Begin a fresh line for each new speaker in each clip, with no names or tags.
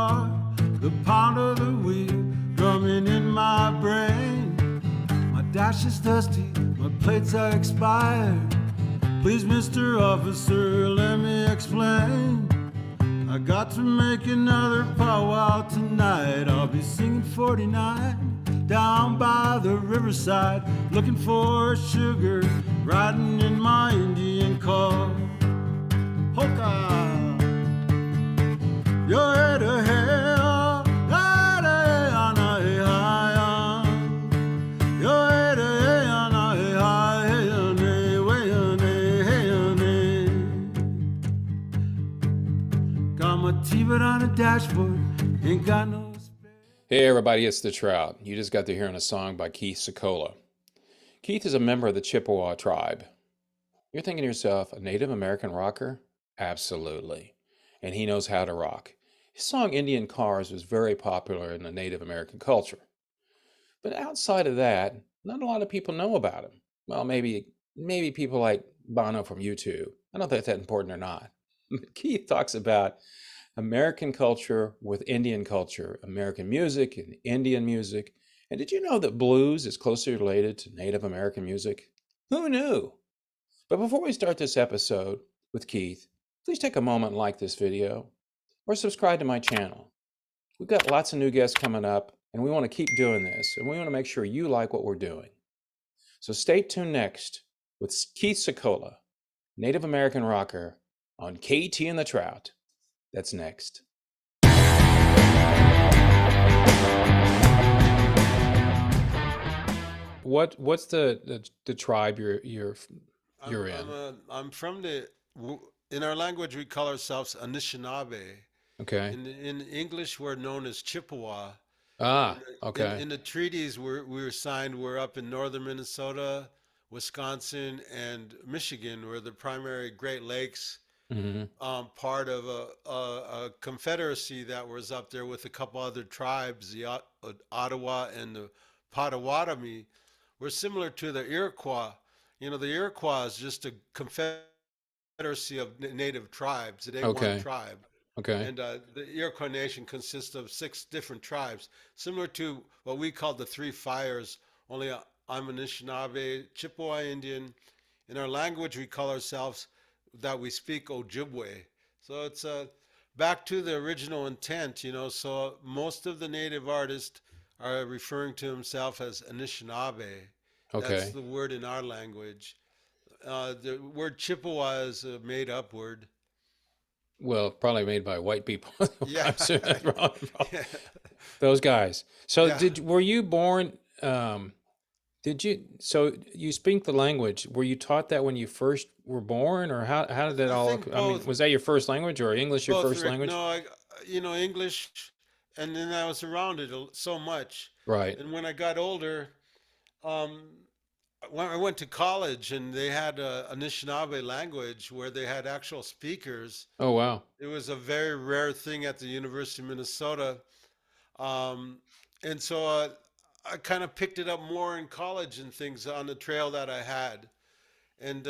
heart, the pound of the wheel drumming in my brain. My dash is dusty, my plates are expired. Please, Mr. Officer, let me explain. I got to make another powwow tonight. I'll be singing 49 down by the riverside, looking for sugar, riding in my Indian car. Polka! Your head ahead, your head got my T-bird on the dashboard, ain't got no.
Hey everybody, it's the Trout. You just got to hear a song by Keith Secola. Keith is a member of the Chippewa tribe. You're thinking to yourself, a Native American rocker? Absolutely. And he knows how to rock. His song NDN Kars was very popular in the Native American culture. But outside of that, not a lot of people know about him. Well, maybe people like Bono from U2. I don't know if that's that important or not. But Keith talks about American culture with Indian culture, American music and Indian music. And did you know that blues is closely related to Native American music? Who knew? But before we start this episode with Keith, please take a moment and like this video or subscribe to my channel. We've got lots of new guests coming up and we want to keep doing this and we want to make sure you like what we're doing. So stay tuned next with Keith Secola, Native American rocker on KT and the Trout. That's next. What's the tribe you're in?
I'm from in our language we call ourselves Anishinaabe.
Okay.
In English we're known as Chippewa.
Okay.
In the treaties we were signed, we're up in northern Minnesota, Wisconsin, and Michigan. We're the primary Great Lakes.
Mm-hmm.
Part of a confederacy that was up there with a couple other tribes, the Ottawa and the Potawatomi. We're similar to the Iroquois. You know, the Iroquois is just a confederacy of native tribes. It ain't one tribe.
Okay.
And the Iroquois Nation consists of 6 different tribes, similar to what we call the Three Fires, only I'm Anishinaabe, Chippewa Indian. In our language, we call ourselves that we speak Ojibwe. So it's back to the original intent, you know. So most of the native artists are referring to himself as Anishinaabe.
Okay.
That's the word in our language. The word Chippewa is a made up word.
Well, probably made by white people.
Yeah.
Yeah. Those guys. So
Yeah.
were you born, so you speak the language, were you taught that when you first were born, or how did that I mean, was that your first language, or English your first language?
No, English, and then I was around it so much.
Right.
And when I got older, when I went to college and they had a Anishinaabe language where they had actual speakers.
Oh, wow.
It was a very rare thing at the University of Minnesota. And so I kind of picked it up more in college and things on the trail that I had. And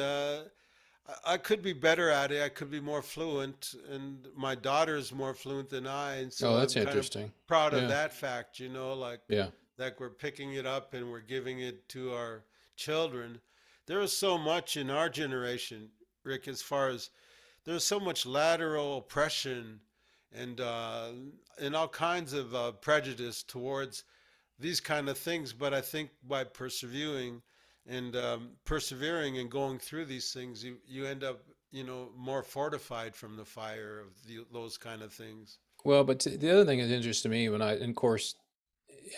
I could be better at it. I could be more fluent. And my daughter is more fluent than I. And so
that's
I'm
interesting.
kind of proud of that fact, you know, like
yeah,
that we're picking it up and we're giving it to our children. There is so much in our generation, Rick, as far as there's so much lateral oppression and all kinds of prejudice towards these kind of things. But I think by persevering and going through these things, you end up, you know, more fortified from the fire of those kind of things.
Well, but the other thing that interests to me when and of course,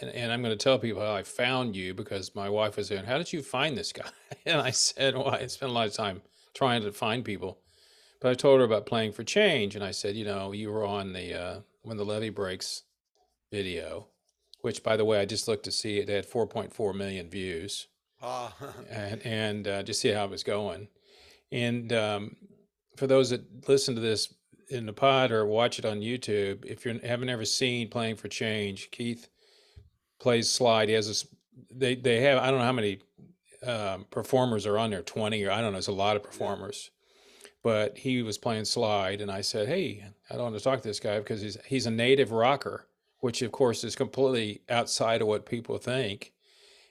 and I'm going to tell people how I found you, because my wife was saying, how did you find this guy? And I said, well, I spent a lot of time trying to find people. But I told her about Playing for Change. And I said, you know, you were on the When the Levee Breaks video, which, by the way, I just looked to see it had 4.4 million views. And just see how it was going. And for those that listen to this in the pod or watch it on YouTube, if you haven't ever seen Playing for Change, Keith plays slide. He has they have, I don't know how many performers are on there, 20 or I don't know, it's a lot of performers. but he was playing slide, and I said, "Hey, I don't want to talk to this guy because he's a native rocker," which of course is completely outside of what people think.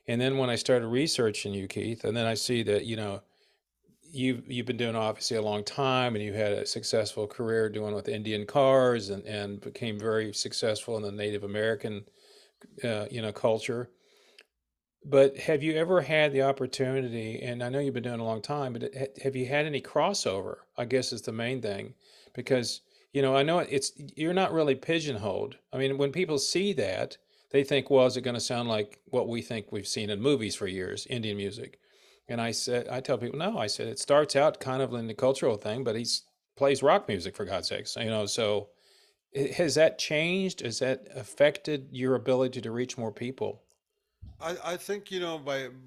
And then when I started researching you, Keith, and then I see that, you've been doing obviously a long time, and you had a successful career doing with NDN Kars, and became very successful in the Native American culture. But have you ever had the opportunity, and I know you've been doing it a long time, but have you had any crossover? I guess is the main thing, because I know you're not really pigeonholed. I mean, when people see that, they think, well, is it going to sound like what we think we've seen in movies for years, Indian music? And I tell people, no, I said it starts out kind of in the cultural thing, but he plays rock music for God's sakes, so has that changed? Has that affected your ability to reach more people?
I think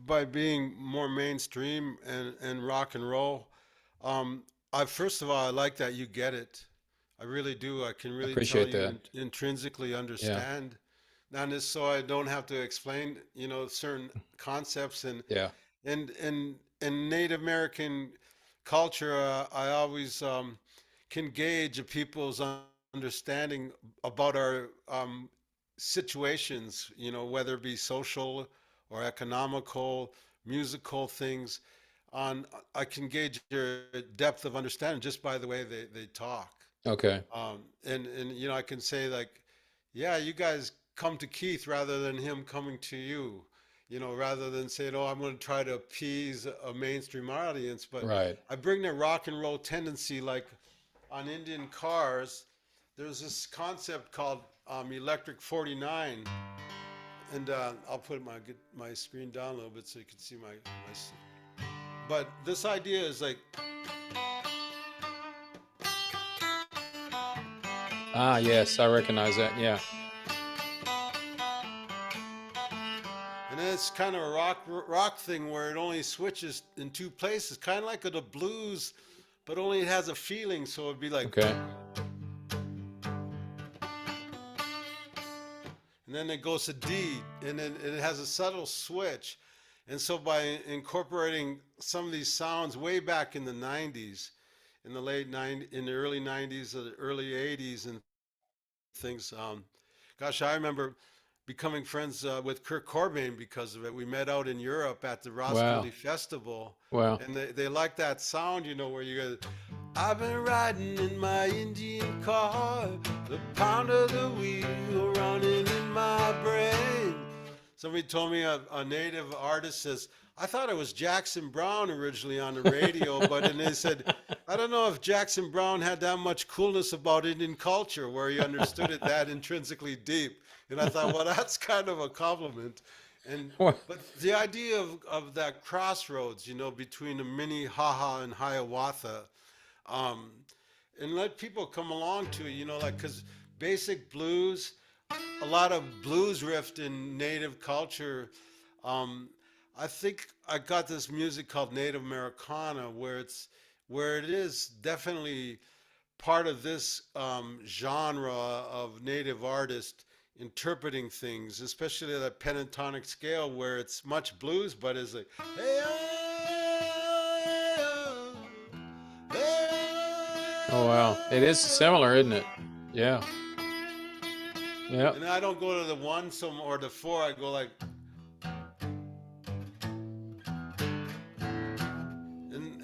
by being more mainstream and rock and roll, I first of all I like that you get it. I really do. I can
I
really tell
appreciate
you
that.
intrinsically
Yeah.
understand. Now, just so I don't have to explain, certain concepts
Yeah.
and Native American culture. I always can gauge a people's understanding about our situations, whether it be social or economical, musical things. On I can gauge your depth of understanding just by the way they talk.
Okay.
And I can say like, yeah, you guys come to Keith rather than him coming to you. Rather than saying, "Oh, I'm going to try to appease a mainstream audience," but
Right.
I bring the rock and roll tendency, like on Indian Cars. There's this concept called Electric 49, and I'll put my screen down a little bit so you can see my. But this idea is like,
Ah, yes, I recognize that. Yeah.
and then it's kind of a rock thing where it only switches in two places, kind of like the blues, but only it has a feeling. So it'd be like,
Okay.
and then it goes to D, and then it has a subtle switch. And so by incorporating some of these sounds way back in the 90s, in the in the early 90s or the early 80s and things, gosh, I remember becoming friends with Kurt Cobain because of it. We met out in Europe at the
Wow.
Roskilde Festival,
Wow.
and they like that sound, where you go, I've been riding in my Indian car, the pound of the wheel running in my brain. Somebody told me a native artist says, I thought it was Jackson Brown originally on the radio, but and they said, I don't know if Jackson Brown had that much coolness about Indian culture where he understood it that intrinsically deep. And I thought, well, that's kind of a compliment. And
Well,
but the idea of that crossroads, between the mini Haha and Hiawatha, um, and let people come along to it, like because basic blues, a lot of blues riff in native culture. Um, I think I got this music called Native Americana, where it is definitely part of this genre of native artists interpreting things, especially that pentatonic scale where it's much blues, but it's like, hey,
oh wow. It is similar, isn't it? Yeah. Yeah.
and I don't go to the one some or the four. I go like,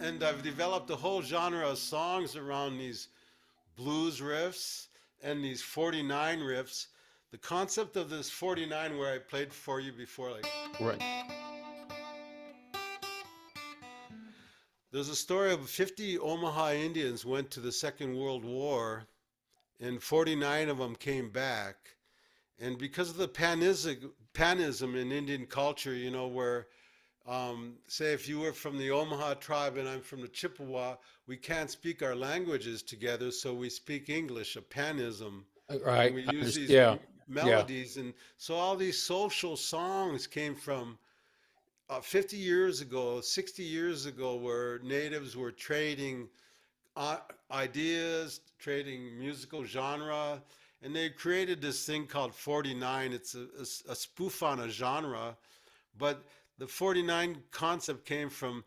and I've developed a whole genre of songs around these blues riffs and these 49 riffs. The concept of this 49 where I played for you before, like,
Right.
there's a story of 50 Omaha Indians went to the Second World War, and 49 of them came back. And because of the panism in Indian culture, where say if you were from the Omaha tribe and I'm from the Chippewa, we can't speak our languages together, so we speak English, a panism, and
Right.
we use these
Yeah. Yeah.
melodies. And so all these social songs came from 50 years ago, 60 years ago, where natives were trading uh, ideas, trading musical genre, and they created this thing called 49. It's a spoof on a genre, but the 49 concept came from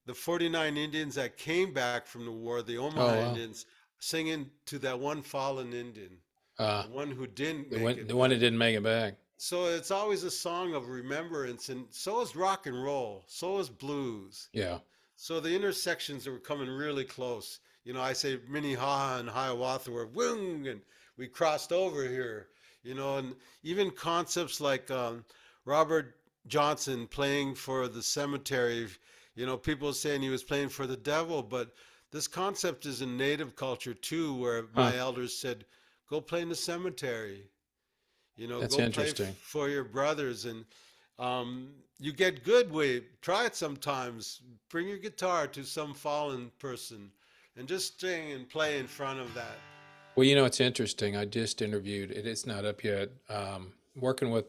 the 49 Indians that came back from the war, the
Oh,
Omaha
wow.
Indians, singing to that one fallen Indian,
Uh,
the one who didn't
the
make
one,
it
the one that
back.
didn't make it back.
So it's always a song of remembrance, and so is rock and roll, so is blues.
Yeah.
So the intersections are coming really close. I say Minnehaha and Hiawatha were wing, and we crossed over here. And even concepts like Robert Johnson playing for the cemetery. People saying he was playing for the devil, but this concept is in Native culture too, where
Huh.
my elders said, "Go play in the cemetery."
That's
Go play
interesting.
for your brothers, and you get good with try it sometimes. Bring your guitar to some fallen person and just sing and play in front of that.
Well, it's interesting. I just interviewed it. It's not up yet. Working with,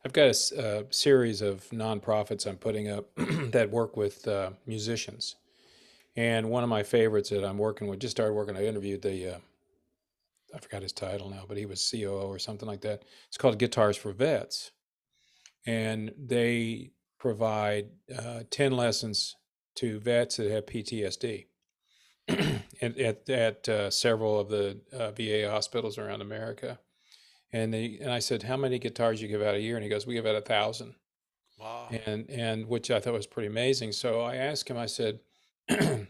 I've got a series of nonprofits I'm putting up that work with musicians. And one of my favorites that I'm working with, just started working, I interviewed I forgot his title now, but he was COO or something like that. It's called Guitars for Vets. And they provide 10 lessons to vets that have PTSD at several of the VA hospitals around America. And I said, how many guitars you give out a year? And he goes, we give out 1,000.
Wow.
And which I thought was pretty amazing. So I asked him, I said, and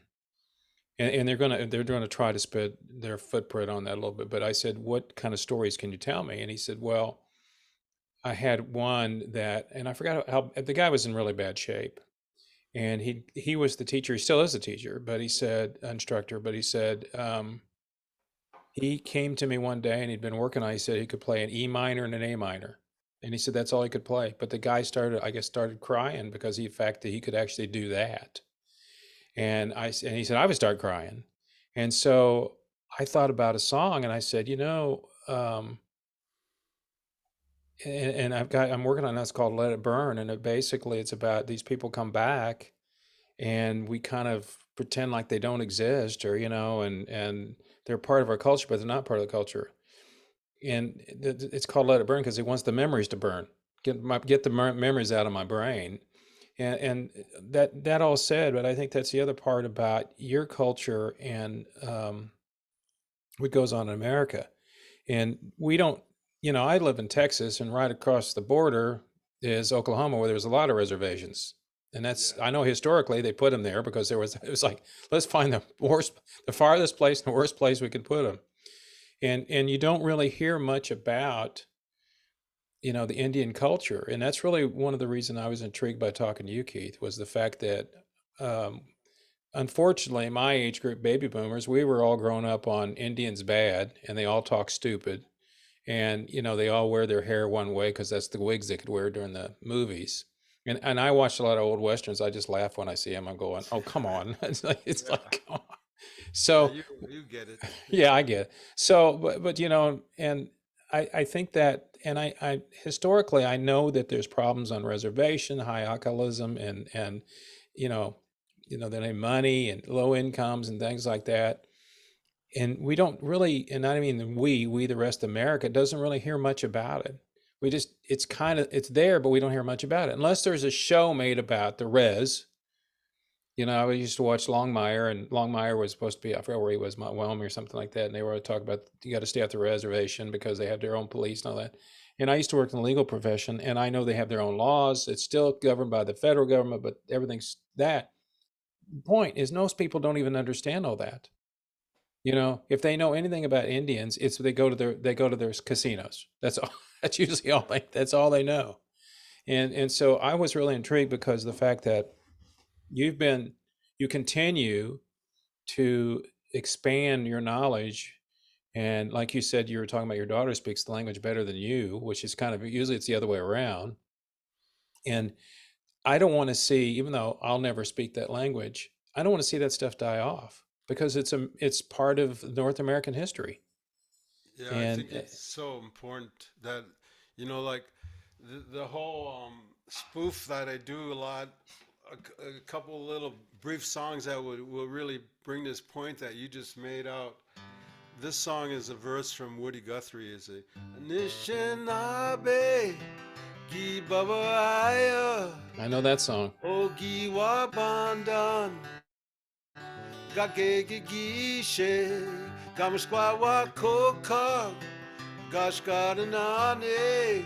they're gonna try to spread their footprint on that a little bit. But I said, what kind of stories can you tell me? And he said, well, I had one that, and I forgot how the guy was in really bad shape, and he was the teacher. He still is a teacher, but he said instructor. But he said he came to me one day and he'd been working on. He said he could play an E minor and an A minor, and he said that's all he could play. But the guy started crying because the fact that he could actually do that. And he said I would start crying, and so I thought about a song, and I said, and I'm working on that's called Let It Burn, and it's about these people come back, and we kind of pretend like they don't exist, or and they're part of our culture, but they're not part of the culture. And it's called Let It Burn because he wants the memories to burn, get the memories out of my brain. And that all said, but I think that's the other part about your culture and what goes on in America. And we don't, I live in Texas, and right across the border is Oklahoma, where there's a lot of reservations. And
Yeah.
I know historically they put them there because it was like, let's find the farthest place, and the worst place we could put them. And you don't really hear much about, the Indian culture. And that's really one of the reasons I was intrigued by talking to you, Keith, was the fact that, um, unfortunately, my age group, baby boomers, we were all grown up on Indians bad, and they all talk stupid. And, they all wear their hair one way because that's the wigs they could wear during the movies. And I watched a lot of old Westerns. I just laugh when I see them. I'm going, oh, come on. It's
Yeah.
like, come on.
Yeah,
So,
you get it.
yeah, I get it. So, but and I think that, and I historically, I know that there's problems on reservation, high alcoholism, and you know, then money and low incomes and things like that. And we don't really, and I mean we the rest of America doesn't really hear much about it. We just, it's there, but we don't hear much about it unless there's a show made about the res. I used to watch Longmire, and Longmire was supposed to be, I forgot where he was, Mount Wyoming or something like that. And they were talking about you got to stay at the reservation because they have their own police and all that. And I used to work in the legal profession, and I know they have their own laws. It's still governed by the federal government, but everything's that. The point is, most people don't even understand all that. If they know anything about Indians, it's they go to their casinos. That's all. That's usually all that's all they know. And so I was really intrigued because the fact that you've been you continue to expand your knowledge, and like you said, you were talking about your daughter speaks the language better than you, which is kind of usually it's the other way around. And I don't want to see, even though I'll never speak that language, I don't want to see that stuff die off because it's part of North American history.
Yeah, I
And
think it's so important that, like the whole spoof that I do a lot, a couple little brief songs that will really bring this point that you just made out. This song is a verse from Woody Guthrie. Is a Anishinaabe, Gi baba aya,
I know that song.
ogi wa bandan, ga ge ge gi she, gamskwa wa koka, gashkadanane,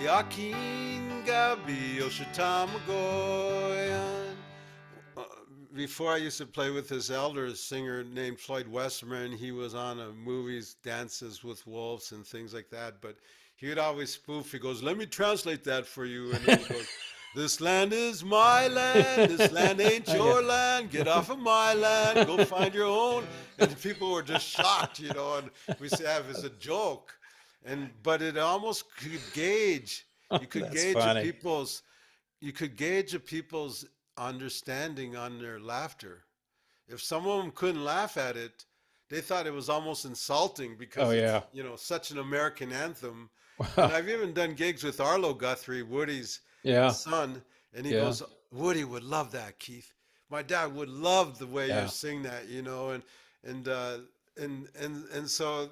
yakin gabi oshitamagoyan. Before I used to play with this elder singer named Floyd Westerman. He was on a movies, Dances with Wolves and things like that. But he would always spoof. He goes, "Let me translate that for you." And then he goes, "This land is my land. This land ain't
Yeah.
your land. Get off of my land. Go find your own." And people were just shocked, you know. And we say that as a joke. But it almost could gauge. You could
That's
gauge a
funny.
people's you could gauge a people's understanding on their laughter. If some of them couldn't laugh at it, they thought it was almost insulting
Oh
because it's,
yeah.
such an American anthem. And
Wow.
I've even done gigs with Arlo Guthrie, Woody's
Yeah.
son, and he
Yeah.
goes, "Woody would love that, Keith. My dad would love the way you
Yeah.
sing that, and so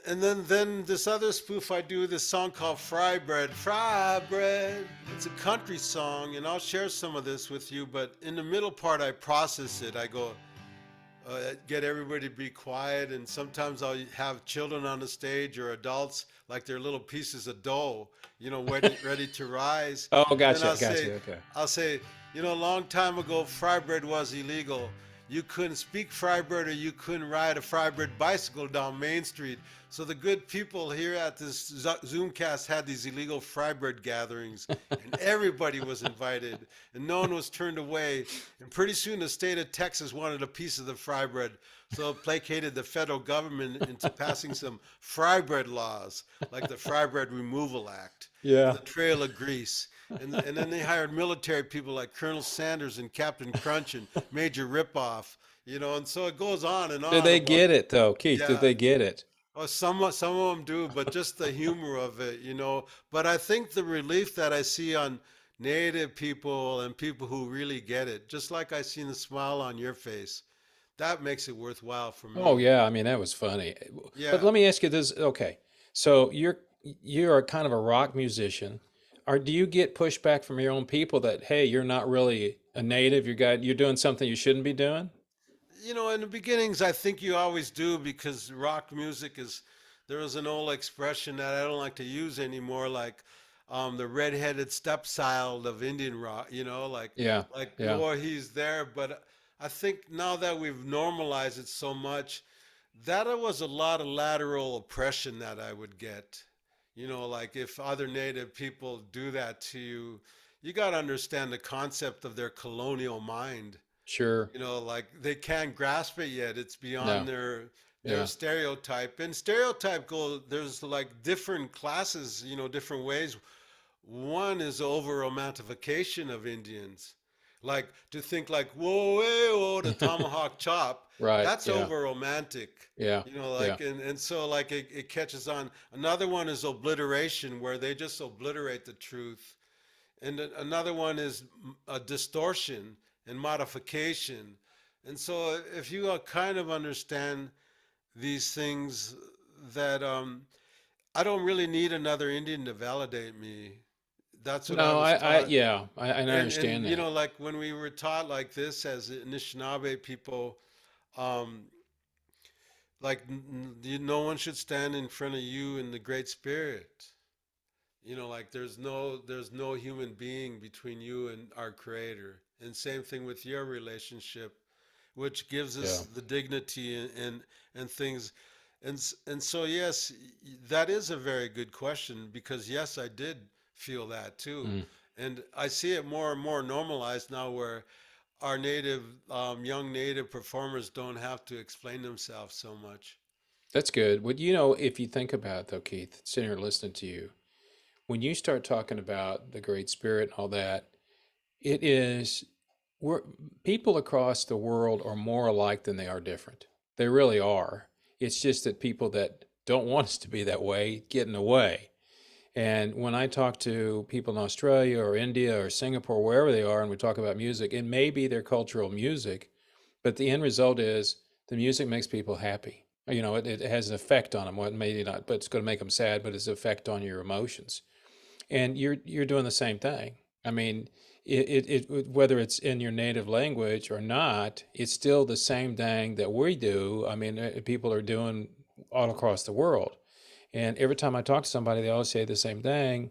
and then this other spoof I do, this song called Fry Bread. Fry Bread. It's a country song, and I'll share some of this with you. But in the middle part, I process it. I go, get everybody to be quiet, and sometimes I'll have children on the stage or adults like they're little pieces of dough, ready to rise.
Oh,
And then
gotcha. Gotcha. Okay.
I'll say, a long time ago, fry bread was illegal. You couldn't speak fry bread, or you couldn't ride a fry bread bicycle down Main Street. So the good people here at this Zoomcast had these illegal fry bread gatherings, and everybody was invited, and no one was turned away. And pretty soon, the state of Texas wanted a piece of the fry bread, so it placated the federal government into passing some fry bread laws, like the Fry Bread Removal Act and
Yeah.
the Trail of Grease. And then they hired military people like Colonel Sanders and Captain Crunch and Major Ripoff, and so it goes on and
Did
on
they
about,
get it though, Keith? Did
yeah.
they get it?
Oh, some of them do, but just the humor of it. But I think the relief that I see on Native people and people who really get it, just like I seen the smile on your face, that makes it worthwhile for
Oh
me.
yeah. I mean, that was funny. But
Yeah.
let me ask you this. Okay. So you're a kind of a rock musician. Do you get pushback from your own people that, hey, you're not really a native, you're doing something you shouldn't be doing?
In the beginnings, I think you always do because rock music there was an old expression that I don't like to use anymore, like the redheaded stepchild of Indian rock,
Yeah. Yeah.
oh, he's there. But I think now that we've normalized it so much, that was a lot of lateral oppression that I would get. Like if other native people do that to you, you got to understand the concept of their colonial mind.
Sure.
Like they can't grasp it yet. It's beyond
No.
their
Yeah.
stereotype. And stereotype there's like different classes, different ways. One is over romantification of Indians. Like to think like, whoa, hey, whoa, the tomahawk chop.
Right.
That's
Yeah.
over romantic.
Yeah. Yeah.
And so like it catches on. Another one is obliteration, where they just obliterate the truth. And another one is a distortion and modification. And so if you kind of understand these things, that I don't really need another Indian to validate me. That's what I
No,
was taught.
yeah, and I
And
understand that.
like when we were taught like this as Anishinaabe people, um, like no one should stand in front of you in the Great Spirit. Like there's no human being between you and our Creator. And same thing with your relationship, which gives
Yeah.
us the dignity and things. And so yes, that is a very good question, because yes, I did feel that too.
Mm.
And I see it more and more normalized now, where our native young native performers don't have to explain themselves so much.
That's good. Well, if you think about it, though, Keith, sitting here listening to you, when you start talking about the Great Spirit and all that, it is we're people across the world are more alike than they are different. They really are. It's just that people that don't want us to be that way get in the way. And when I talk to people in Australia or India or Singapore, wherever they are, and we talk about music, it may be their cultural music, but the end result is the music makes people happy. You know, it has an effect on them. Well, maybe not, but it's going to make them sad, but it's an effect on your emotions. And you're doing the same thing. I mean, whether it's in your native language or not, it's still the same thing that we do. I mean, people are doing all across the world. And every time I talk to somebody, they always say the same thing.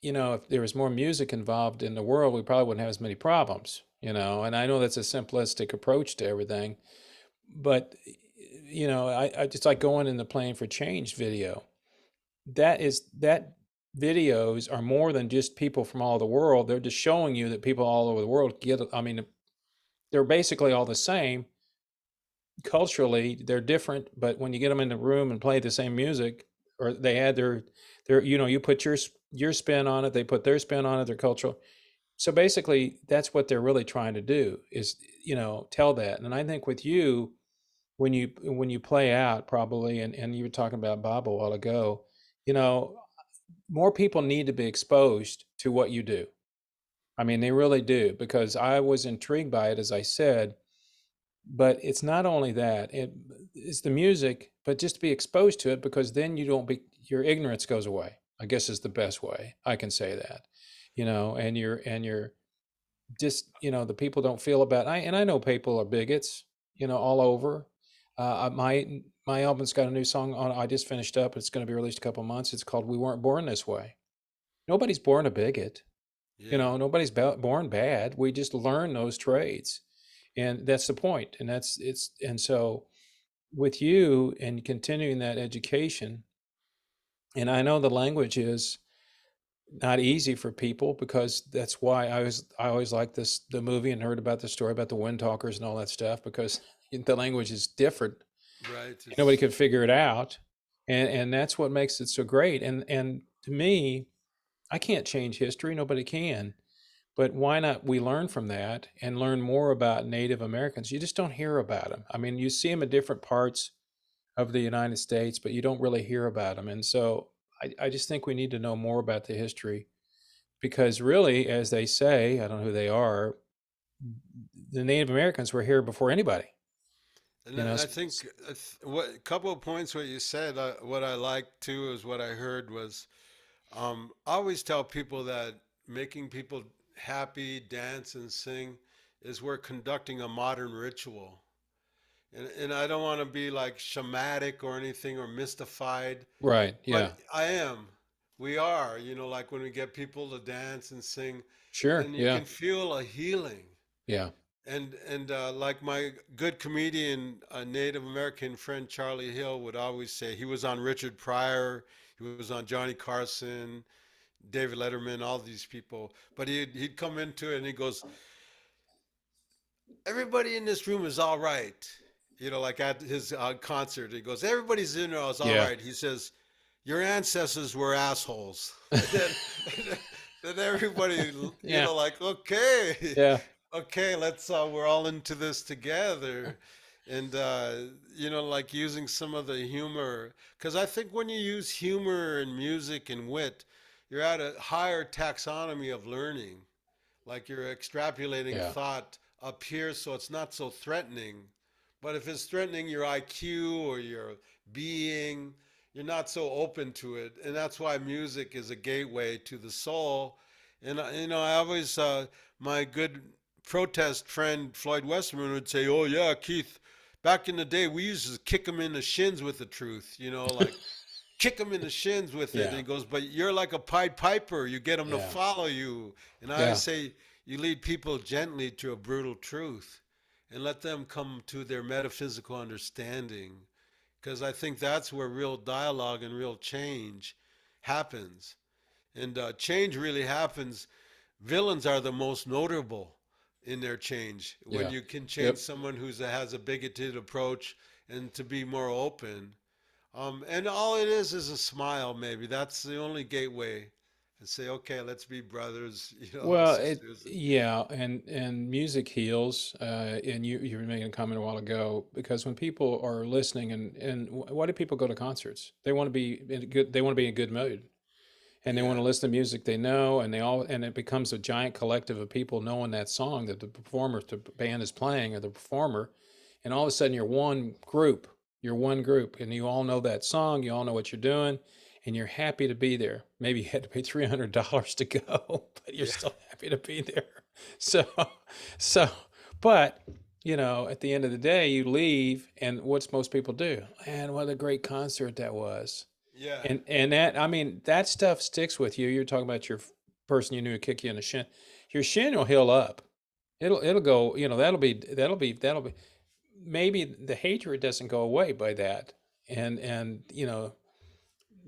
You know, if there was more music involved in the world, we probably wouldn't have as many problems, you know. And I know that's a simplistic approach to everything, but you know, I just like going in the Playing for Change video. That videos are more than just people from all the world. They're just showing you that people all over the world get, I mean, they're basically all the same. Culturally, they're different, but when you get them in the room and play the same music, or they add their, you know, you put your spin on it, they put their spin on it, their cultural. So basically, that's what they're really trying to do is, you know, tell that. And I think with you, when you play out probably, and you were talking about Bob a while ago, you know, more people need to be exposed to what you do. I mean, they really do, because I was intrigued by it, as I said, but it's not only that, it's the music, but just to be exposed to it, because then you don't be, your ignorance goes away, I guess is the best way I can say that, you know, and you're just, you know, the people don't feel about, and I know people are bigots, you know, all over. My album's got a new song on, I just finished up. It's going to be released a couple months. It's called "We Weren't Born This Way." Nobody's born a bigot, you
Yeah.
know. Nobody's born bad. We just learn those trades, and that's the point. And and so with you and continuing that education, and I know the language is not easy for people, because that's why I always liked the movie and heard about the story about the wind talkers and all that stuff, because the language is different.
Right.
Nobody
It's
could figure it out, and that's what makes it so great. And to me, I can't change history, nobody can, but why not we learn from that and learn more about Native Americans? You just don't hear about them. I mean, you see them in different parts of the United States, but you don't really hear about them. And so I just think we need to know more about the history, because really, as they say, I don't know who they are, the Native Americans were here before anybody.
And
You know,
I think what a couple of points what you said. What I liked too is what I heard was I always tell people that making people happy, dance, and sing is we're conducting a modern ritual. And I don't want to be like shamanic or anything or mystified,
right?
but
Yeah,
I am. We are, you know, like when we get people to dance and sing,
sure.
and you
Yeah,
can feel a healing.
yeah,
And like my good comedian, Native American friend Charlie Hill would always say, he was on Richard Pryor, he was on Johnny Carson, David Letterman, all these people. But he'd come into it and he goes, everybody in this room is all right. You know, like at his concert, he goes, everybody's in there is all
yeah,
right. He says, your ancestors were assholes. And then everybody, you
yeah,
know, like, okay,
yeah,
okay, let's, we're all into this together. And, you know, like using some of the humor. Because I think when you use humor and music and wit, you're at a higher taxonomy of learning. Like you're extrapolating
yeah,
thought up here so it's not so threatening. But if it's threatening your IQ or your being, you're not so open to it. And that's why music is a gateway to the soul. And, you know, I always, my good protest friend Floyd Westerman would say, oh, yeah, Keith, back in the day, we used to kick him in the shins with the truth, you know, like kick him in the shins with it. And
yeah,
he goes, but you're like a Pied Piper. You get them to
yeah,
follow you. And I
yeah,
say, you lead people gently to a brutal truth and let them come to their metaphysical understanding. Because I think that's where real dialogue and real change happens. And change really happens. Villains are the most notable in their change. When
yeah.
you can change
Yep.
someone who has a bigoted approach and to be more open, and all it is a smile, maybe. That's the only gateway. And say, okay, let's be brothers, you know,
Well,
sisters. And
yeah, and music heals. And you were making a comment a while ago, because when people are listening, and why do people go to concerts? They want to be in a good. They want to be in a good mood, and they want
yeah,
to listen to music they know, and it becomes a giant collective of people knowing that song that the band is playing, or the performer, and all of a sudden you're one group. You're one group, and you all know that song. You all know what you're doing, and you're happy to be there. Maybe you had to pay $300 to go, but you're
Yeah.
still happy to be there. So, so, but at the end of the day, you leave, and what's most people do? Man, what a great concert that was.
Yeah.
And that, I mean, that stuff sticks with you. You're talking about your person you knew would kick you in the shin. Your shin will heal up. It'll go. That'll be. Maybe the hatred doesn't go away by that. And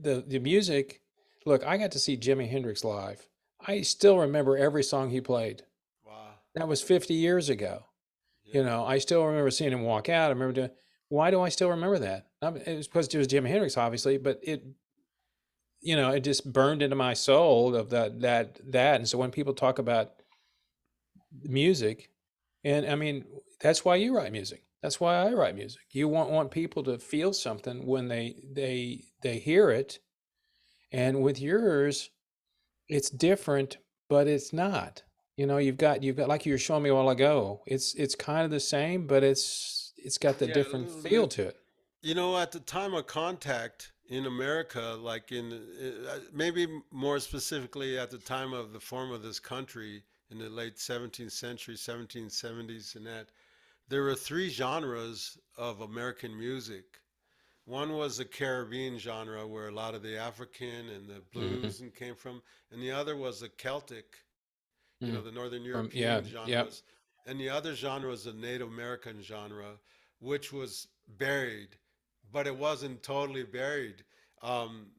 the music. Look, I got to see Jimi Hendrix live. I still remember every song he played.
Wow.
That was 50 years ago.
Yeah.
I still remember seeing him walk out. I remember doing. Why do I still remember that? It was because it was Jimi Hendrix, obviously, but it just burned into my soul of that. And so when people talk about music, and I mean, that's why you write music. That's why I write music. You want people to feel something when they hear it. And with yours, it's different, but it's not. You've got like you were showing me a while ago. It's kind of the same, but it's got the
Yeah, a
different
little
feel
bit.
to it.
At the time of contact in America, like maybe more specifically at the time of the form of this country in the late 17th century, 1770s, and that, there were three genres of American music. One was the Caribbean genre, where a lot of the African and the
Hmm.
blues and came from, and the other was the Celtic,
Mm.
the Northern
Yeah,
European
yeah.
genres, and the other genre was the Native American genre, which was buried, but it wasn't totally buried. Um,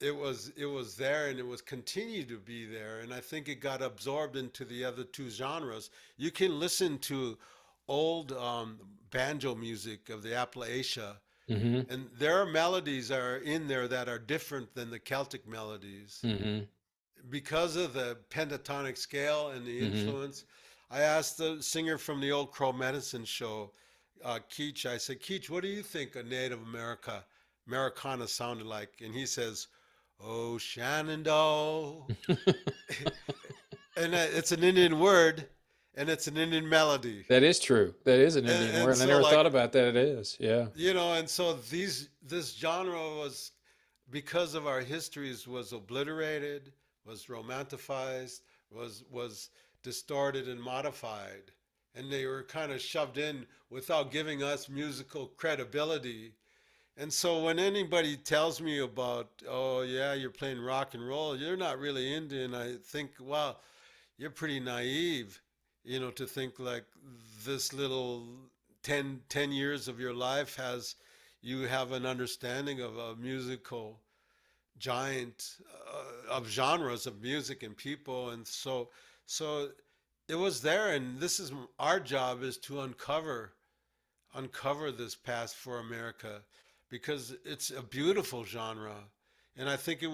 it was there, and it was continued to be there, and I think it got absorbed into the other two genres. You can listen to old banjo music of the Appalachia,
Hmm.
and there are melodies are in there that are different than the Celtic melodies
Hmm.
because of the pentatonic scale and the
Hmm.
influence. I asked the singer from the old Crow Medicine show, Keach, I said, Keach, what do you think a Native Americana sounded like? And he says, Oh, Shenandoah. And it's an Indian word, and it's an Indian melody.
That is true. That is an Indian
And
word. And I
so
never
like,
thought about that. It is. Yeah.
and so this genre was, because of our histories, was obliterated, was romanticized, was distorted and modified, and they were kind of shoved in without giving us musical credibility. And so when anybody tells me about, oh yeah, you're playing rock and roll, you're not really Indian, I think, wow, you're pretty naive, to think like this little 10 years of your life you have an understanding of a musical giant of genres of music and people. And so it was there, and this is our job, is to uncover this past for America, because it's a beautiful genre, and I think it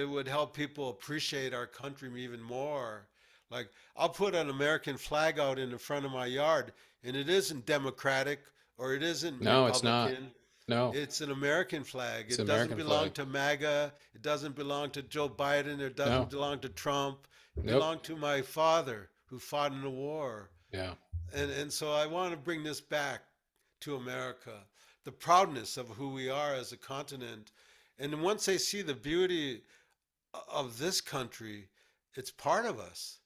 would help people appreciate our country even more. Like, I'll put an American flag out in the front of my yard, and it isn't Democratic or it isn't
No, it's not.
Republican.
No,
It's an American flag.
it's
It
an
doesn't
American
belong
flag.
to MAGA. It doesn't belong to Joe Biden. It doesn't
No.
belong to Trump. It
Nope.
belonged to my father, who fought in the war.
Yeah.
And so I want to bring this back to America, the proudness of who we are as a continent. And once they see the beauty of this country, it's part of us,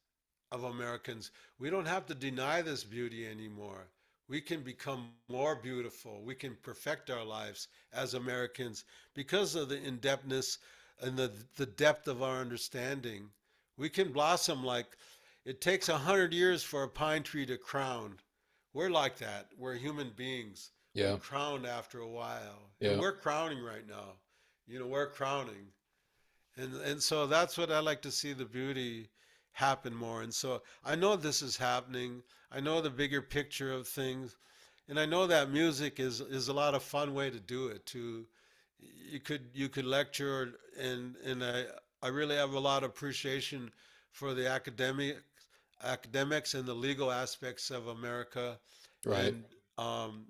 of Americans. We don't have to deny this beauty anymore. We can become more beautiful. We can perfect our lives as Americans because of the in-depthness and the depth of our understanding. We can blossom like it takes 100 years for a pine tree to crown. We're like that. We're human beings. We
Yeah.
crown after a while. And
Yeah.
we're crowning right now. We're crowning. And so that's what I like to see, the beauty happen more. And so I know this is happening. I know the bigger picture of things. And I know that music is a lot of fun way to do it too. You could lecture, and I really have a lot of appreciation for the academics and the legal aspects of America.
Right.
And um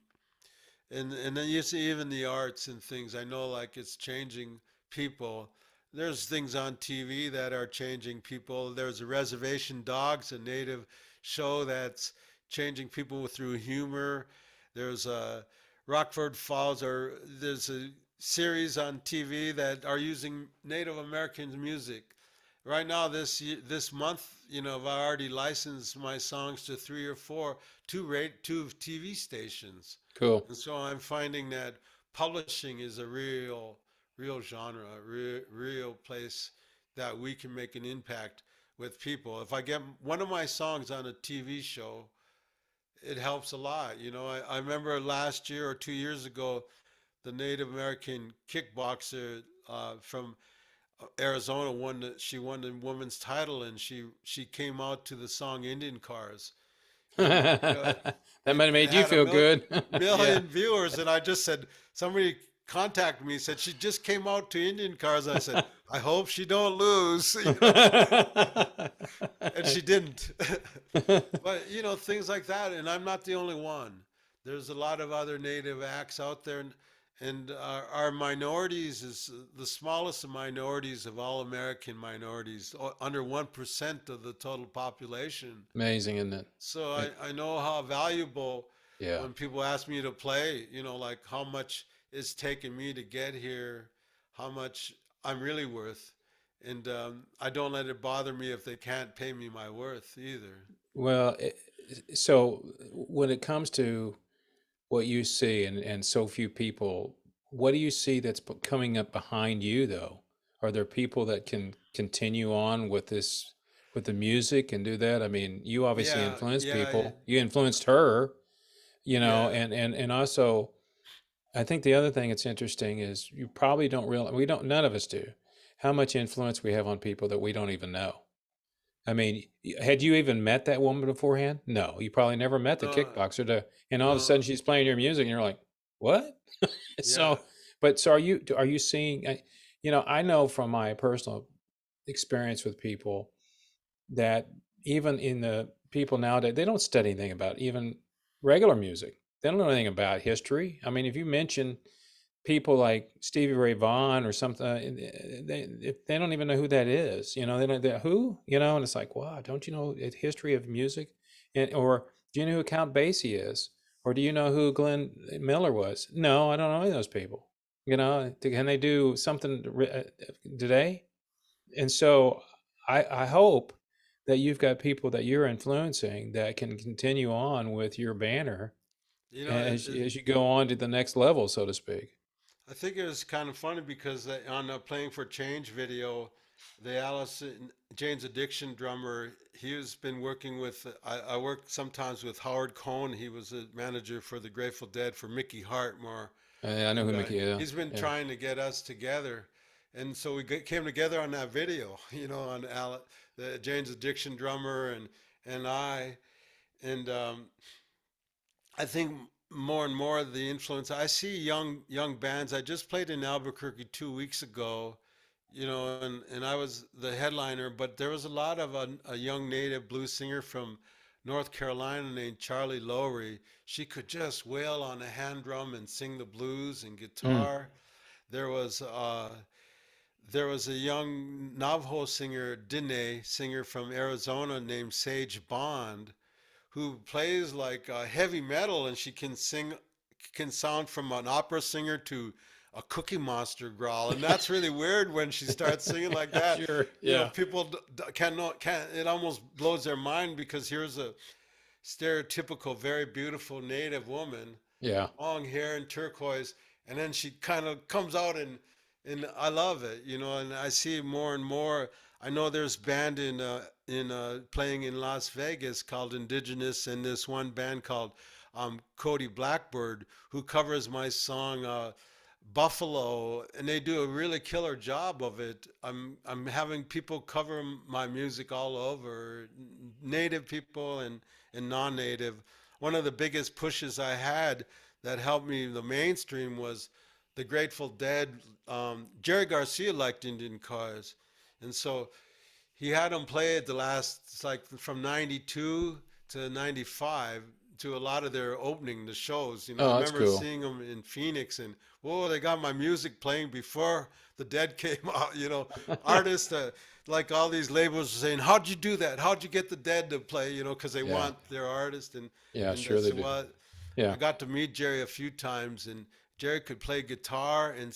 and then you see even the arts and things. I know like it's changing people. There's things on TV that are changing people. There's a Reservation Dogs, a native show that's changing people through humor. There's a Rockford Falls, or there's a series on TV that are using Native American music. Right now, this month, I've already licensed my songs to three or four, two TV stations,
Cool.
and so I'm finding that publishing is a real genre, a real place that we can make an impact with people. If I get one of my songs on a TV show, it helps a lot. I remember last year or 2 years ago, the Native American kickboxer from Arizona she won the women's title, and she came out to the song Indian Cars, and
That
it,
might have
it
made you
had a
feel good. Yeah.
million viewers, and I just said, somebody contacted me, said she just came out to Indian Cars, and I said, I hope she don't lose, and she didn't. But things like that, and I'm not the only one. There's a lot of other native acts out there, and our minorities is the smallest of minorities of all American minorities, under 1% of the total population.
Amazing, isn't it?
So
It-
I know how valuable,
Yeah.
when people ask me to play, like how much it's taken me to get here, how much I'm really worth. And I don't let it bother me if they can't pay me my worth either.
Well, so when it comes to what you see and so few people, what do you see that's coming up behind you though? Are there people that can continue on with this, with the music and do that? I mean, you obviously
Yeah,
influence
yeah,
people. You influenced her,
yeah.
and also I think the other thing that's interesting is you probably don't realize, we don't, none of us do, how much influence we have on people that we don't even know. I mean, had you even met that woman beforehand? No, you probably never met the
No,
kickboxer and all of a
no,
sudden she's playing your music and you're like, what?
yeah.
So, but so are you seeing, I know from my personal experience with people that even in the people nowadays, they don't study anything about even regular music. They don't know anything about history. I mean, if you mention people like Stevie Ray Vaughan or something, they don't even know who that is. They don't, who, and it's like, wow, don't you know the history of music? Or do you know who Count Basie is? Or do you know who Glenn Miller was? No, I don't know any of those people. Can they do something today? And so I hope that you've got people that you're influencing that can continue on with your banner
You know, it,
as you go on to the next level, so to speak.
I think it was kind of funny because on the Playing for Change video, the Alice in Jane's Addiction drummer, he's been working with, I work sometimes with Howard Cohn. He was a manager for the Grateful Dead for Mickey Hart more.
I know
And
who Mickey is.
he's been
Yeah.
trying to get us together. And so came together on that video, on the Jane's Addiction drummer and I. And I think more and more of the influence. I see young bands. I just played in Albuquerque 2 weeks ago, and I was the headliner. But there was a lot of a young native blues singer from North Carolina named Charlie Lowry. She could just wail on a hand drum and sing the blues and
Mm.
guitar. There was there was a young Navajo singer, Dine singer from Arizona named Sage Bond, who plays like heavy metal, and she can sound from an opera singer to a Cookie Monster growl, and that's really weird when she starts singing like that.
Sure. Yeah.
People can't. It almost blows their mind because here's a stereotypical, very beautiful native woman,
Yeah.
long hair and turquoise, and then she kind of comes out and I love it, and I see more and more. I know there's band in playing in Las Vegas called Indigenous, and this one band called Cody Blackbird who covers my song Buffalo, and they do a really killer job of it. I'm having people cover my music all over, native people and non-native. One of the biggest pushes I had that helped me the mainstream was the Grateful Dead. Jerry Garcia liked Indian Cars, and so he had them play at the last, it's like from 92 to 95 to a lot of their opening, the shows. I
Oh, that's
remember
cool.
seeing them in Phoenix, and whoa, they got my music playing before the Dead came out. Artists, like all these labels are saying, how'd you do that? How'd you get the Dead to play? Because they
Yeah.
want their artist.
Yeah,
And
sure they
so
do.
what? I
Yeah.
got to meet Jerry a few times, and Jerry could play guitar and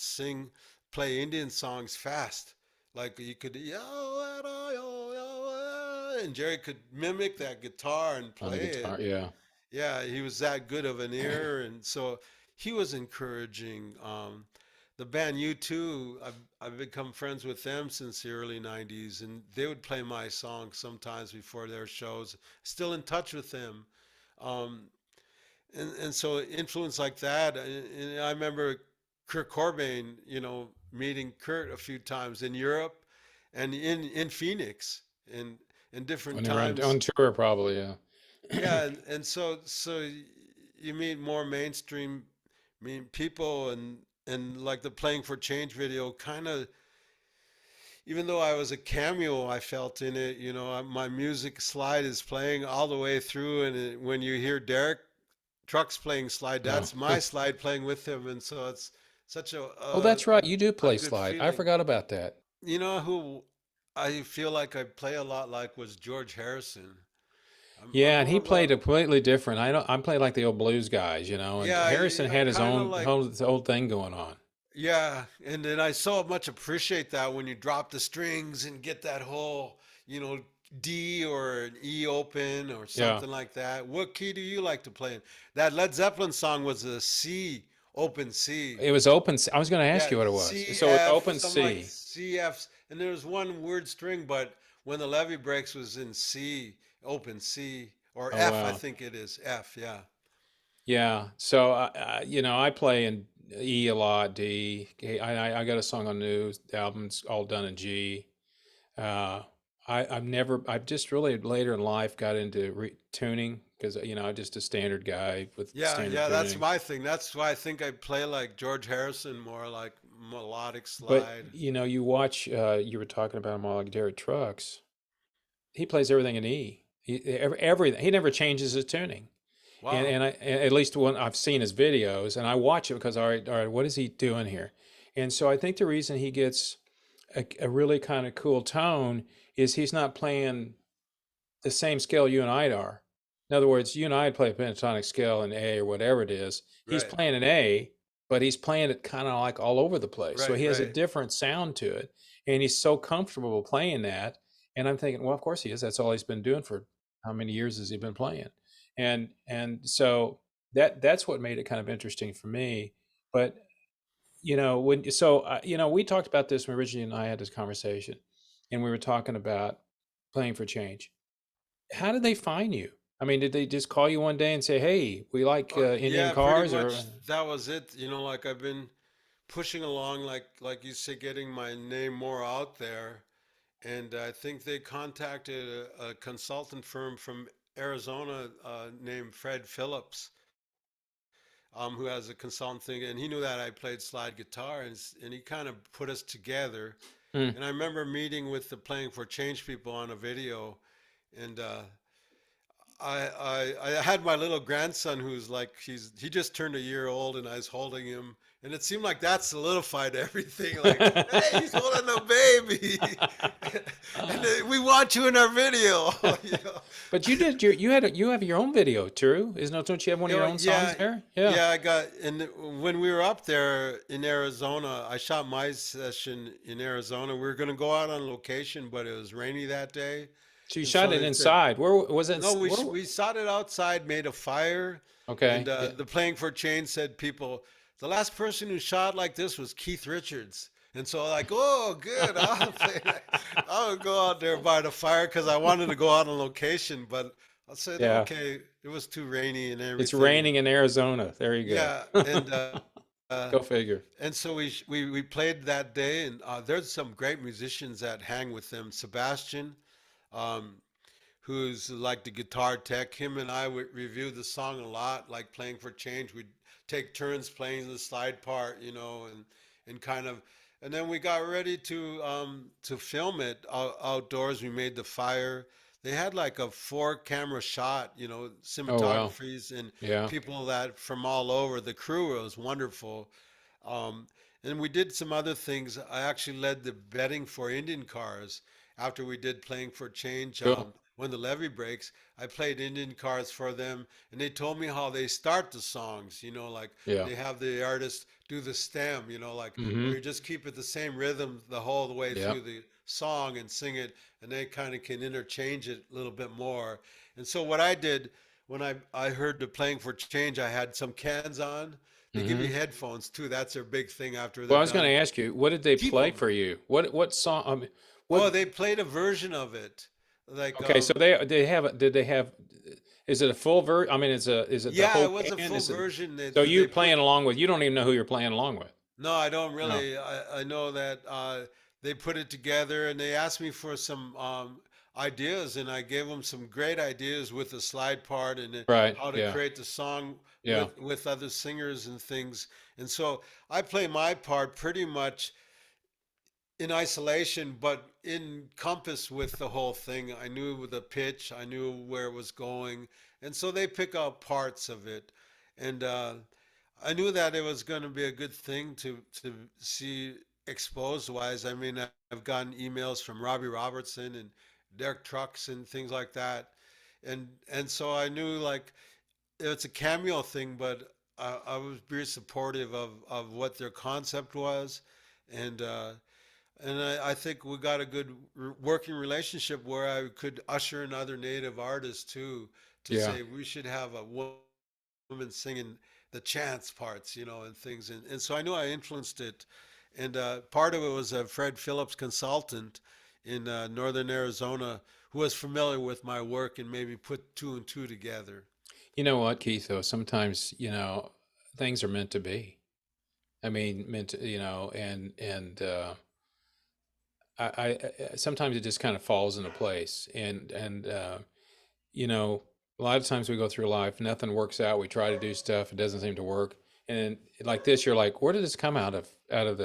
play Indian songs fast. Like you could, yo, yo, yo, and Jerry could mimic that guitar and
On the
play it.
guitar. Yeah.
Yeah, he was that good of an ear, and so he was encouraging. The band U2, I've become friends with them since the early '90s, and they would play my songs sometimes before their shows. Still in touch with them. Um, and so influence like that. And I remember Kurt Cobain, meeting Kurt a few times in Europe and in Phoenix in different
When they were
times.
on tour, probably. Yeah.
Yeah, and so you meet more mainstream, people, and like the Playing for Change video kind of, even though I was a cameo, I felt in it. My music slide is playing all the way through, and when you hear Derek Trucks playing slide,
Oh.
that's my slide playing with him, and so it's such
Oh, that's right. You do
a
play
good
slide. I
feeling.
forgot about that.
You know who I feel like I play a lot like was George Harrison. I'm
Yeah, and
more
he
of a
played completely different. I don't. I'm playing like the old blues guys, and
yeah,
Harrison
I
had his
kind of
own
like
whole thing going on.
yeah, and then I so much appreciate that when you drop the strings and get that whole you know D or an E open or
Yeah.
something like that. What key do you like to play in? That Led Zeppelin song was a C, open C.
It was open. I was going to ask
Yeah,
you what it was.
C
So it's
F,
open
something like
C.
C F, and there was one weird string, but when the levee breaks was in C, open C or
Oh
F, I
wow.
think it is F. Yeah,
Yeah. So I play in E a lot, D. I got a song on new albums all done in G. Uh, I've just really later in life got into tuning because I'm just a standard guy with
yeah,
standard
yeah. That's
tuning.
my thing. That's why I think I play like George Harrison more, like melodic
But
slide.
you watch. You were talking about him all like Derek Trucks. He plays everything in E. Everything. He never changes his tuning. And
Wow.
and at least when I've seen his videos, and I watch it because all right, what is he doing here? And so I think the reason he gets a really kind of cool tone is he's not playing the same scale you and I are. In other words, you and I play a pentatonic scale in A or whatever it is. He's
Right.
playing an A, but he's playing it kind of like all over the place. So
Right.
he has a
Right.
different sound to it, and he's so comfortable playing that. And I'm thinking, well, of course he is. That's all he's been doing for how many years has he been playing? And so that's what made it kind of interesting for me. But we talked about this when Richie and I had this conversation, and we were talking about playing for change. How did they find you? I mean, did they just call you one day and say, "Hey, we like NDN
Yeah, pretty
Kars," or
much that was it. Like I've been pushing along, like you say, getting my name more out there. And I think they contacted a consultant firm from Arizona named Fred Phillips, who has a consultant thing, and he knew that I played slide guitar, and he kind of put us together.
Hmm.
And I remember meeting with the Playing for Change people on a video, and I had my little grandson who's like he just turned a year old, and I was holding him, and it seemed like that solidified everything. Like, hey, he's holding a baby, and we want you in our video. you know?
But you have your own video, true? Don't you have one of your own songs
Yeah,
there? Yeah.
yeah. I got and when we were up there in Arizona, I shot my session in Arizona. We were gonna go out on location, but it was rainy that day,
So you
and
shot
so
it
they said,
inside. Where was it?
no,
Where?
we shot it outside, made a fire, and
Okay. Yeah.
the Playing for Change said people, the last person who shot like this was Keith Richards. And so like, oh, good, I'll go out there by the fire because I wanted to go out on location, but I said,
Yeah.
okay, it was too rainy and
It's
everything.
raining in Arizona. There you
Yeah,
go.
and uh,
Go figure.
and so we played that day, and there's some great musicians that hang with them. Sebastian, um, who's like the guitar tech. Him and I would review the song a lot, like Playing for Change. We'd take turns playing the slide part, and kind of, and then we got ready to film it outdoors. We made the fire. They had like a four camera shot,
Oh wow.
cinematographies and
Yeah.
people that from all over. The crew was wonderful. Um, and we did some other things. I actually led the betting for Indian cars after we did Playing for Change.
Cool.
when the levee breaks, I played Indian Kars for them, and they told me how they start the songs. Like
Yeah.
they have the artist do the stem. Like where
Mm-hmm.
you just keep it the same rhythm the whole way
Yep.
through the song and sing it, and they kind of can interchange it a little bit more. And so what I did when I heard the playing for change, I had some cans on. They give you
Mm-hmm.
headphones too. That's their big thing after
Well,
they're
I was going
done.
to ask you, what did they
Keep
play
them.
for you? What song? I mean, what?
Oh, they played a version of it. Like
Okay, so they have. Did they have? Is it a full I mean, is it the
yeah,
whole
it was a
band?
full
Is it?
version that
So
they
you
put.
playing along with? You don't even know who you're playing along with.
No, I don't
No.
really. I know that they put it together, and they asked me for some ideas, and I gave them some great ideas with the slide part and
Right.
how to
Yeah.
create the song
Yeah.
with other singers and things. And so I play my part pretty much in isolation, but in compass with the whole thing. I knew the pitch, I knew where it was going, and so they pick out parts of it, and I knew that it was going to be a good thing to see exposed wise. I mean, I've gotten emails from Robbie Robertson and Derek Trucks and things like that, and so I knew like it's a cameo thing, but I was very supportive of what their concept was, and I think we got a good working relationship where I could usher in other native artists too, to
Yeah.
say we should have a woman singing the chants parts, and things. And so I knew I influenced it. And part of it was a Fred Phillips consultant in northern Arizona who was familiar with my work and maybe put two and two together.
You know what, Keith? Though sometimes things are meant to be. I mean, meant to, and I sometimes it just kind of falls into place, and you know, a lot of times we go through life, nothing works out. We try to do stuff, it doesn't seem to work, and like this, you're like, where did this come out of? Out of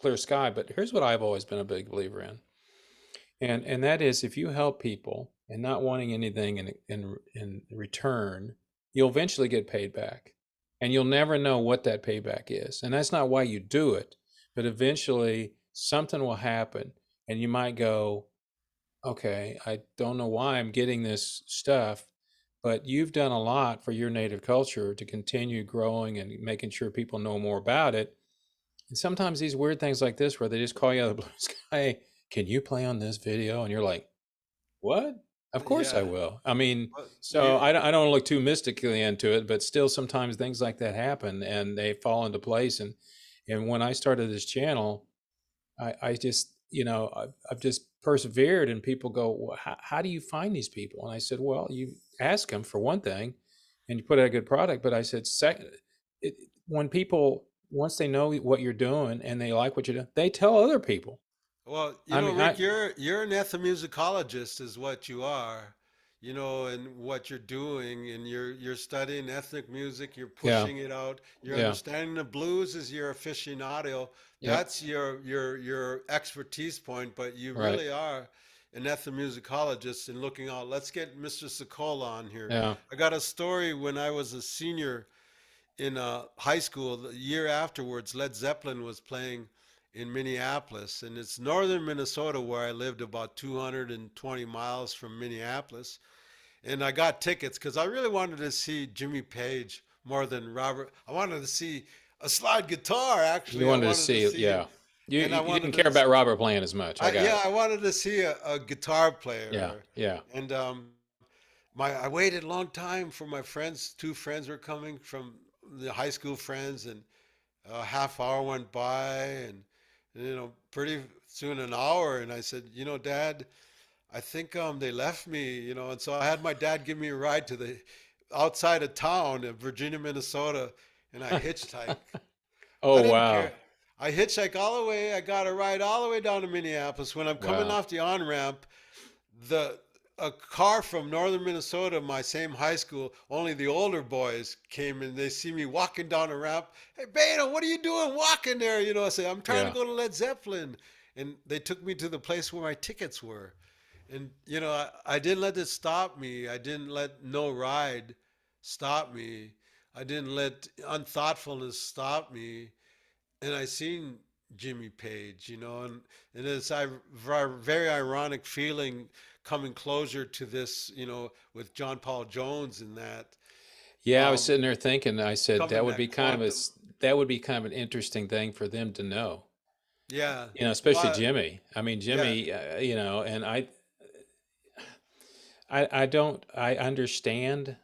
clear sky? But here's what I've always been a big believer in, and that is, if you help people and not wanting anything in return, you'll eventually get paid back, and you'll never know what that payback is, and that's not why you do it, but eventually something will happen, and you might go, okay, I don't know why I'm getting this stuff, but you've done a lot for your native culture to continue growing and making sure people know more about it. And sometimes these weird things like this, where they just call you out of the blue sky, can you play on this video? And you're like, what? Of course I
Yeah.
will. I mean,
Well,
so
you,
I don't look too mystically into it, but still sometimes things like that happen and they fall into place. And when I started this channel, I just, I've just persevered, and people go, well, how do you find these people? And I said, well, you ask them for one thing, and you put out a good product. But I said, second, it, when people, once they know what you're doing and they like what you're doing, they tell other people.
well,
I mean,
Rick, you're an ethnomusicologist, is what you are, and what you're doing, and you're studying ethnic music, you're
yeah,
pushing it out, you're
yeah,
understanding the blues is your aficionado.
yep,
That's your expertise point, but you
right,
really are an ethnomusicologist and looking out. Let's get Mr. Secola on here.
yeah,
I got a story when I was a senior in high school. The year afterwards, Led Zeppelin was playing in Minneapolis, and it's northern Minnesota where I lived, about 220 miles from Minneapolis. And I got tickets because I really wanted to see Jimmy Page more than Robert. I wanted to see a slide guitar.
you
Actually, I
wanted to
wanted to
see it,
see him,
yeah. You,
and I
you didn't
wanted
care
to.
about Robert playing as much. I got
Yeah,
it.
I wanted to see a guitar
Yeah,
player,
yeah,
and I waited a long time for my friends. Two friends were coming from the high school friends, and a half hour went by, and pretty soon an hour, and I said, Dad, I think they left me, and so I had my dad give me a ride to the outside of town in Virginia, Minnesota, and I hitchhiked. I
oh
didn't
wow,
care. I hitchhiked all the way. I got a ride all the way down to Minneapolis. When I'm coming
wow,
off the on ramp, the a car from northern Minnesota, my same high school, only the older boys came and they see me walking down a ramp. Hey, Beta, what are you doing walking there? I say, I'm trying to
yeah,
go to Led Zeppelin. And they took me to the place where my tickets were. And, I didn't let it stop me. I didn't let no ride stop me. I didn't let unthoughtfulness stop me. And I seen Jimmy Page, you know, and it's a very ironic feeling coming closer to this, you know, with John Paul Jones and that
Yeah, I was
um,
sitting there thinking, I said
coming
that would
that
be kind of a
quantum.
that would be kind of an interesting thing for them to know.
Yeah,
You know, especially
well,
Jimmy. I mean,
yeah,
Jimmy, you know, and I don't, I understand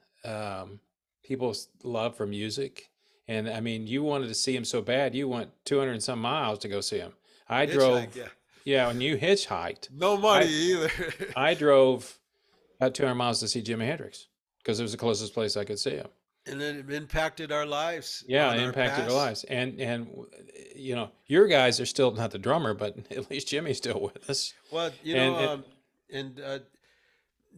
people's love for music. And I mean, you wanted to see him so bad, you went 200 and some miles to go see him. I
hitchhike.
drove,
Yeah,
yeah, and you hitchhiked.
no money
I
either.
I drove about 200 miles to see Jimi Hendrix because it was the closest place I could see him.
And it impacted our lives
Yeah,
on
it
our
impacted our
past.
lives. You know, your guys are still not the drummer, but at least Jimmy's still with us.
Well, you know,
And it,
and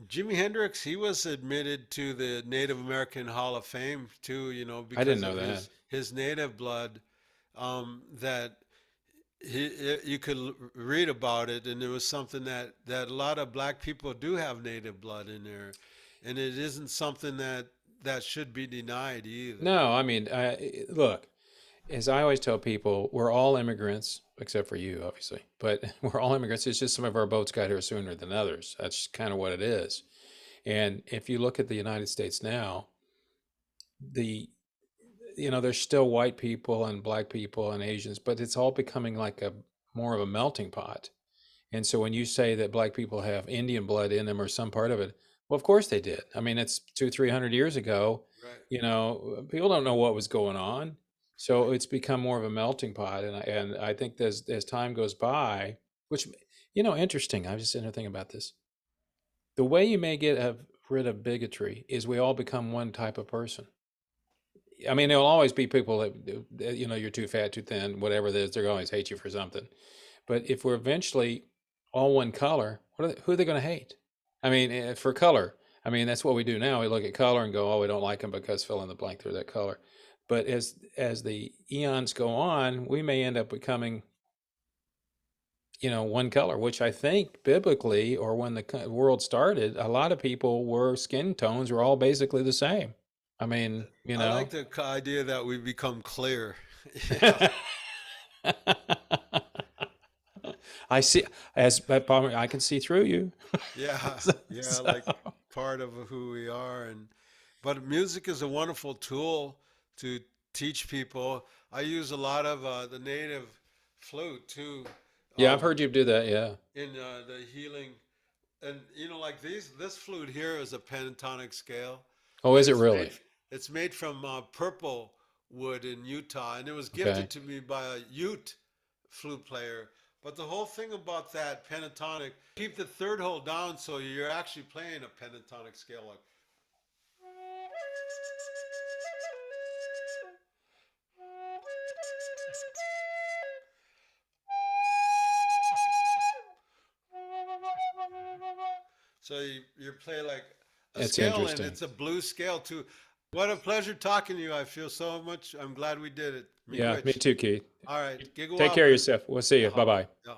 Jimi Hendrix, he was admitted to the Native American Hall of Fame too, you know,
I didn't
because
know
of
that.
his native blood. That you could read about it, and it was something that a lot of black people do have native blood in there, and it isn't something that should be denied either.
No, I mean, look, as I always tell people, we're all immigrants, except for you, obviously, but we're all immigrants. It's just some of our boats got here sooner than others. That's kind of what it is. And if you look at the United States now, the you know, there's still white people and black people and Asians, but it's all becoming like a more of a melting pot. And so when you say that black people have Indian blood in them or some part of it, well, of course they did. I mean, it's 200, 300 years ago.
Right,
You know, people don't know what was going on, so
right.
it's become more of a melting pot. And I think as time goes by, which you know, interesting. I was just sitting there thinking about this. The way you may rid of bigotry is we all become one type of person. I mean, there'll always be people that you know, you're too fat, too thin, whatever it is. They're gonna always hate you for something. But if we're eventually all one color, who are they going to hate? I mean, for color, I mean that's what we do now. We look at color and go, "Oh, we don't like them because fill in the blank through that color." But as the eons go on, we may end up becoming, you know, one color, which I think biblically, or when the world started, a lot of people were skin tones were all basically the same. I mean, you
I like
know.
the idea that we become clear. Yeah,
I see, as I can see through you.
yeah,
So,
yeah,
so,
like part of who we are, and but music is a wonderful tool to teach people. I use a lot of the native flute too,
yeah, I've
um,
heard you do that. Yeah.
in the healing. And you know, like this flute here is a pentatonic scale,
Oh,
and
is it really?
it's made from purple wood in Utah, and it was
Okay.
gifted to me by a Ute flute player. But the whole thing about that pentatonic, keep the third hole down, so you're actually playing a pentatonic scale, like. So you play like a
It's
scale, and
interesting.
it's a blues scale too. What a pleasure talking to you. I feel so much. I'm glad we did it.
Yeah, me
Miigwech.
too, Keith.
All right.
Take care of
Gigawapa.
yourself. We'll see you.
Yeah.
Bye bye.
Yeah.